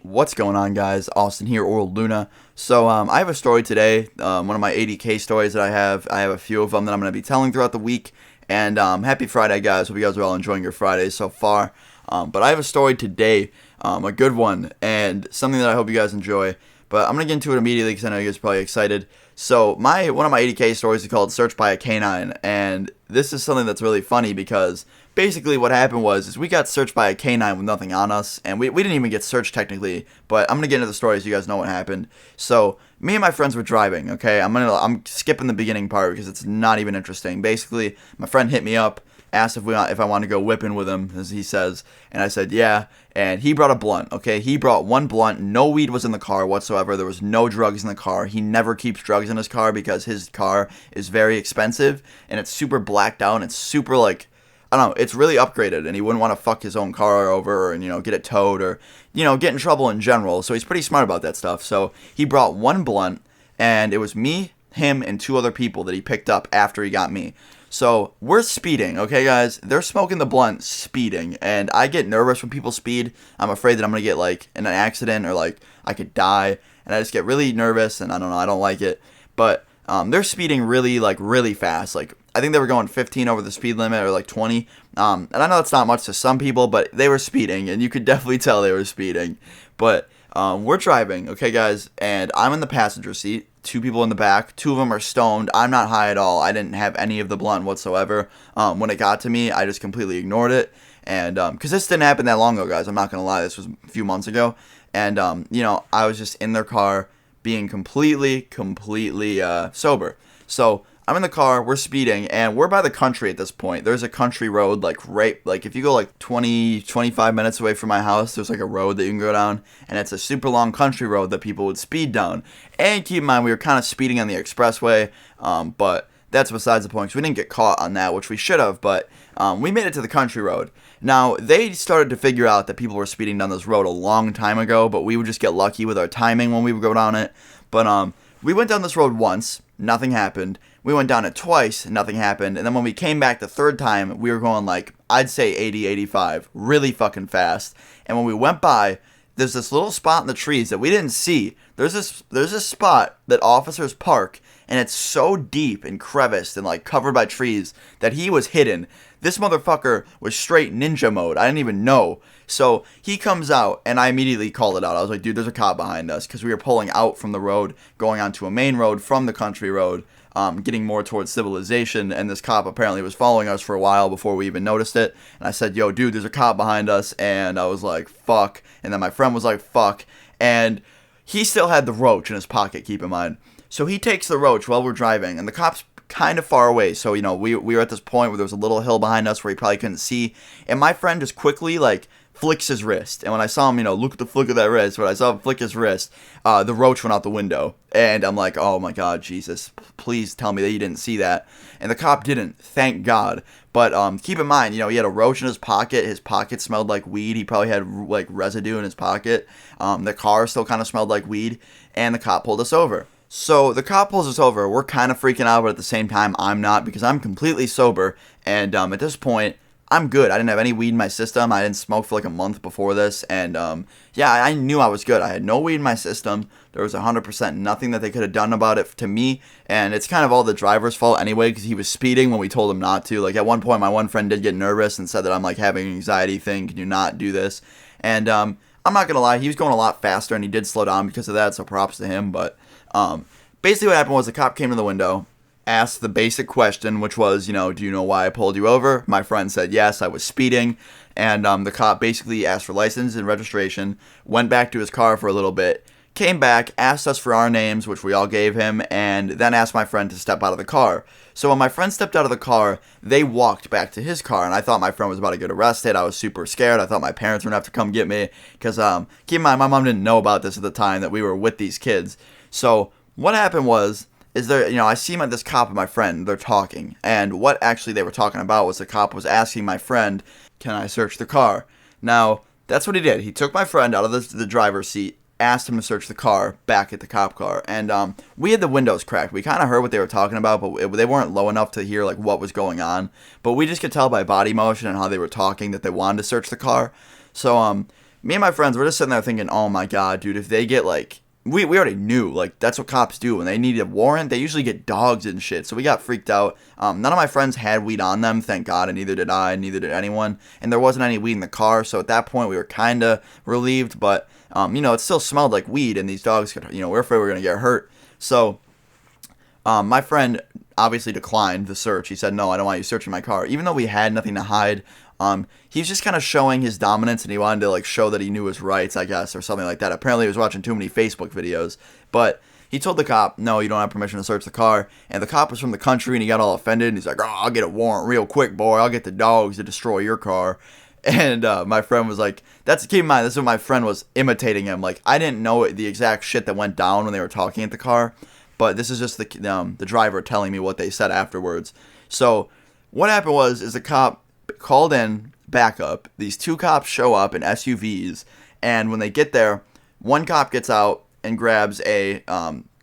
What's going on, guys? Austin here, or Luna. I have a story today. One of my 80K stories that I have. I have a few of them that I'm going to be telling throughout the week. And happy Friday, guys. Hope you guys are all enjoying your Fridays so far. But I have a story today, a good one, and something that I hope you guys enjoy. But I'm going to get into it immediately because I know you guys are probably excited. So one of my 80K stories is called Searched by a Canine, and this is something that's really funny because basically what happened was we got searched by a canine with nothing on us, and we didn't even get searched technically, but I'm going to get into the story so you guys know what happened. So me and my friends were driving, okay? I'm skipping the beginning part because it's not even interesting. Basically, my friend hit me up, asked if I want to go whipping with him, as he says, and I said yeah, and he brought a blunt, okay? He brought one blunt. No weed was in the car whatsoever. There was no drugs in the car. He never keeps drugs in his car because his car is very expensive, and it's super blacked out, and it's super, like, I don't know, it's really upgraded, and he wouldn't want to fuck his own car over and, get it towed or, get in trouble in general, so he's pretty smart about that stuff. So he brought one blunt, and it was me, him, and two other people that he picked up after he got me. So we're speeding, okay, guys? They're smoking the blunt, speeding, and I get nervous when people speed. I'm afraid that I'm going to get, like, in an accident or, like, I could die, and I just get really nervous, and I don't know, I don't like it. But they're speeding really, like, really fast. Like, I think they were going 15 over the speed limit or, like, 20. And I know that's not much to some people, but they were speeding, and you could definitely tell they were speeding. But we're driving, okay, guys, and I'm in the passenger seat. Two people in the back. Two of them are stoned. I'm not high at all. I didn't have any of the blunt whatsoever. When it got to me, I just completely ignored it. And because this didn't happen that long ago, guys. I'm not going to lie. This was a few months ago. And, I was just in their car being completely sober. So I'm in the car, we're speeding, and we're by the country at this point. There's a country road, if you go like 20, 25 minutes away from my house, there's like a road that you can go down, and it's a super long country road that people would speed down. And keep in mind, we were kind of speeding on the expressway, but that's besides the point, because we didn't get caught on that, which we should have, but we made it to the country road. Now, they started to figure out that people were speeding down this road a long time ago, but we would just get lucky with our timing when we would go down it. But we went down this road once, nothing happened. We went down it twice, nothing happened. And then when we came back the third time, we were going like, I'd say 80, 85, really fucking fast. And when we went by, there's this little spot in the trees that we didn't see. There's this spot that officers park, and it's so deep and creviced and like covered by trees that he was hidden. This motherfucker was straight ninja mode. I didn't even know. So he comes out, and I immediately called it out. I was like, dude, there's a cop behind us, because we were pulling out from the road, going onto a main road from the country road, getting more towards civilization, and this cop apparently was following us for a while before we even noticed it. And I said, yo, dude, there's a cop behind us, and I was like, fuck. And then my friend was like, fuck. And he still had the roach in his pocket, keep in mind. So he takes the roach while we're driving, and the cop's kind of far away. So, we were at this point where there was a little hill behind us where he probably couldn't see. And my friend just quickly, like, flicks his wrist. And when I saw him, look at the flick of that wrist. When I saw him flick his wrist, the roach went out the window. And I'm like, oh my God, Jesus, please tell me that you didn't see that. And the cop didn't, thank God. But keep in mind, he had a roach in his pocket. His pocket smelled like weed. He probably had like residue in his pocket. The car still kind of smelled like weed. And the cop pulled us over. So the cop pulls us over. We're kind of freaking out, but at the same time, I'm not, because I'm completely sober. And at this point, I'm good. I didn't have any weed in my system. I didn't smoke for like a month before this. And I knew I was good. I had no weed in my system. There was 100% nothing that they could have done about it to me. And it's kind of all the driver's fault anyway, because he was speeding when we told him not to. Like, at one point, my one friend did get nervous and said that I'm like having an anxiety thing. Can you not do this? And I'm not going to lie. He was going a lot faster, and he did slow down because of that. So props to him. But basically what happened was the cop came to the window, asked the basic question, which was, do you know why I pulled you over? My friend said yes, I was speeding. And the cop basically asked for license and registration, went back to his car for a little bit, came back, asked us for our names, which we all gave him, and then asked my friend to step out of the car. So when my friend stepped out of the car, they walked back to his car, and I thought my friend was about to get arrested. I was super scared. I thought my parents were going to have to come get me, because keep in mind, my mom didn't know about this at the time, that we were with these kids. So what happened is there, I see this cop and my friend, they're talking, and what actually they were talking about was the cop was asking my friend, can I search the car? Now, that's what he did. He took my friend out of the driver's seat, asked him to search the car back at the cop car, and we had the windows cracked. We kind of heard what they were talking about, but they weren't low enough to hear like what was going on, but we just could tell by body motion and how they were talking that they wanted to search the car. So me and my friends were just sitting there thinking, oh my god, dude, if they get like, we already knew, like, that's what cops do. When they need a warrant, they usually get dogs and shit. So we got freaked out. None of my friends had weed on them, thank God, and neither did I, neither did anyone. And there wasn't any weed in the car, so at that point we were kind of relieved. But, it still smelled like weed, and these dogs could, we're afraid we were going to get hurt. So my friend obviously declined the search. He said, no, I don't want you searching my car. Even though we had nothing to hide, he was just kind of showing his dominance, and he wanted to, like, show that he knew his rights, I guess, or something like that. Apparently he was watching too many Facebook videos. But he told the cop, no, you don't have permission to search the car. And the cop was from the country, and he got all offended, and he's like, oh, I'll get a warrant real quick, boy. I'll get the dogs to destroy your car. And my friend was like, keep in mind, this is what my friend was imitating him. Like, I didn't know the exact shit that went down when they were talking at the car. But this is just the driver telling me what they said afterwards. So what happened is the cop called in backup. These two cops show up in SUVs, and when they get there, one cop gets out and grabs a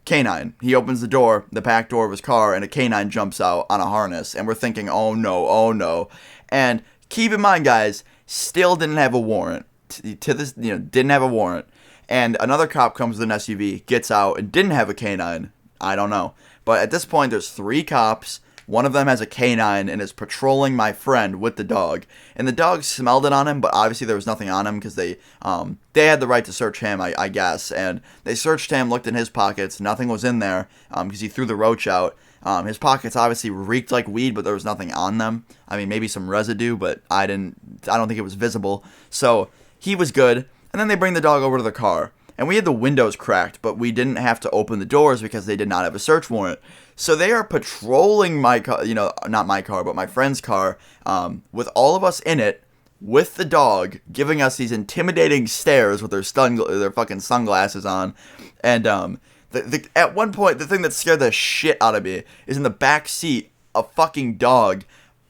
canine. He opens the door, the back door of his car, and a canine jumps out on a harness. And we're thinking, oh no, oh no. And keep in mind, guys, still didn't have a warrant. To this, didn't have a warrant. And another cop comes with an SUV, gets out, and didn't have a canine. I don't know. But at this point, there's 3 cops. One of them has a canine and is patrolling my friend with the dog. And the dog smelled it on him, but obviously there was nothing on him because they had the right to search him, I guess. And they searched him, looked in his pockets. Nothing was in there because he threw the roach out. His pockets obviously reeked like weed, but there was nothing on them. I mean, maybe some residue, but I don't think it was visible. So he was good. And then they bring the dog over to the car. And we had the windows cracked, but we didn't have to open the doors because they did not have a search warrant. So they are patrolling my car, not my car, but my friend's car, with all of us in it, with the dog, giving us these intimidating stares with their fucking sunglasses on. And at one point, the thing that scared the shit out of me is in the back seat, a fucking dog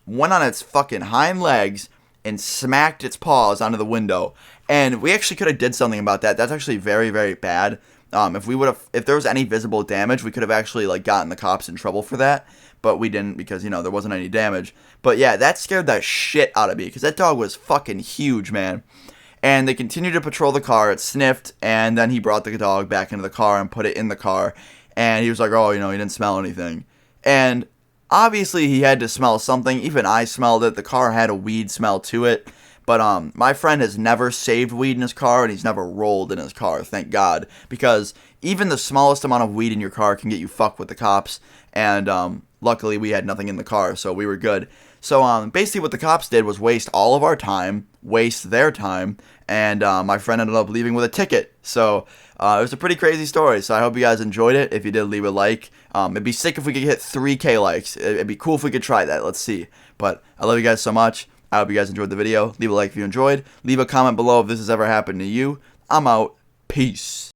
went on its fucking hind legs and smacked its paws onto the window. And we actually could have did something about that. That's actually very, very bad. If there was any visible damage, we could have actually, like, gotten the cops in trouble for that. But we didn't because, there wasn't any damage. But yeah, that scared the shit out of me because that dog was fucking huge, man. And they continued to patrol the car. It sniffed, and then he brought the dog back into the car and put it in the car. And he was like, oh, he didn't smell anything. And obviously he had to smell something. Even I smelled it. The car had a weed smell to it. But my friend has never saved weed in his car, and he's never rolled in his car, thank God. Because even the smallest amount of weed in your car can get you fucked with the cops. And luckily we had nothing in the car, so we were good. So basically what the cops did was waste all of our time, waste their time, and my friend ended up leaving with a ticket. So it was a pretty crazy story, so I hope you guys enjoyed it. If you did, leave a like. It'd be sick if we could hit 3K likes. It'd be cool if we could try that. Let's see. But I love you guys so much. I hope you guys enjoyed the video. Leave a like if you enjoyed. Leave a comment below if this has ever happened to you. I'm out. Peace.